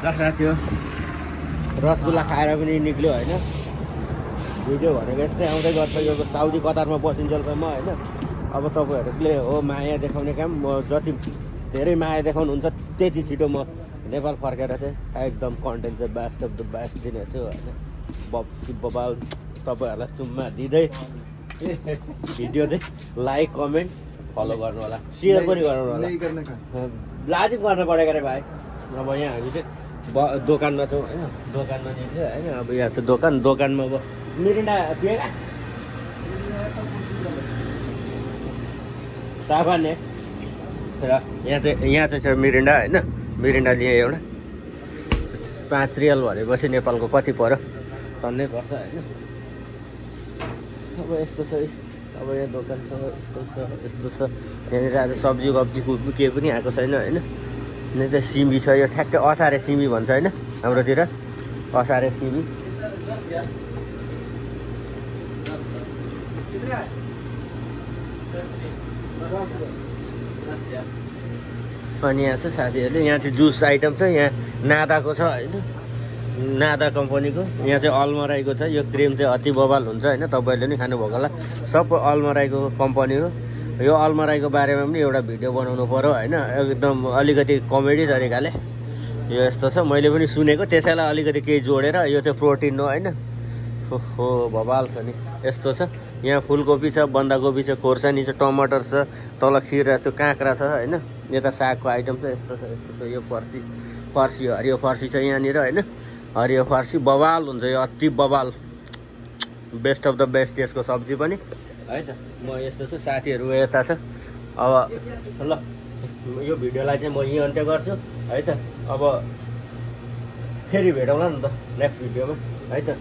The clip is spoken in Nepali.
दसरा थियो रसगुल्ला खाएर पनि निक्ल्यो होइन भिडियो भनेको यस्तै आउँदै गर्छ यो साउदी कतारमा बसिन्जेलसम्म होइन अब तपाईँहरूले हो माया देखाउने काम जति धेरै माया देखाउनुहुन्छ त्यति छिटो म नेपाल फर्केर चाहिँ एकदम कन्टेन्ट चाहिँ बेस्ट अफ द बेस्ट दिनेछु होइन बबाल तपाईँहरूलाई चुम्मा दिँदै भिडियो चाहिँ लाइक कमेन्ट फलो गर्नु होला सेयर पनि गर्नु होला लाजिम गर्नु परेको रे भाइ अब यहाँ हामी चाहिँ दोकानमा छौँ होइन दोकानमा निस्क्यो होइन अब यहाँ चाहिँ दोकानमा अब मिरिन्डा पिएगा तापाने र यहाँ चाहिँ छ मिरिन्डा होइन मिरिन्डा लिएँ एउटा 5 रियल भनेपछि नेपालको कति पर्यो टन्नै पर्छ होइन अब यस्तो छ अब यहाँ दोकान छ यस्तो छ यहाँनिर आज सब्जी केही पनि आएको छैन होइन यहाँनिर चाहिँ सिमी छ यो ठ्याक्कै असारे सिमी भन्छ होइन हाम्रोतिर असारे सिमी अनि यहाँ चाहिँ साथीहरूले यहाँ चाहिँ जुस आइटम छ यहाँ नादाको छ होइन नादा कम्पनीको यहाँ चाहिँ अलमराईको छ यो क्रिम चाहिँ अति बवाल हुन्छ होइन तपाईँहरूले पनि खानुभएको होला सब अलमराईको कम्पनी हो यो अलमराईको बारेमा पनि एउटा भिडियो बनाउनु पर्यो होइन एकदम अलिकति कमेडी तरिकाले यो यस्तो छ मैले पनि सुनेको त्यसैलाई अलिकति केही जोडेर यो चाहिँ प्रोटिन हो होइन हो बवाल छ नि यस्तो छ यहाँ फुलकोपी छ बन्दाकोपी छ खोर्सानी छ टमाटर छ तल खिरा त्यो काँक्रा छ होइन यता सागको आइटम छ यस्तो छ यो फर्सी हरियो फर्सी छ यहाँनिर होइन हरियो फर्सी बवाल हुन्छ यो अति बवाल बेस्ट अफ द बेस्ट यसको सब्जी पनि है त म यस्तो छु साथीहरू यता छ अब ल यो भिडियोलाई चाहिँ म यहीँ अन्त्य गर्छु है त अब फेरि भेटौँला नि त नेक्स्ट भिडियोमा है त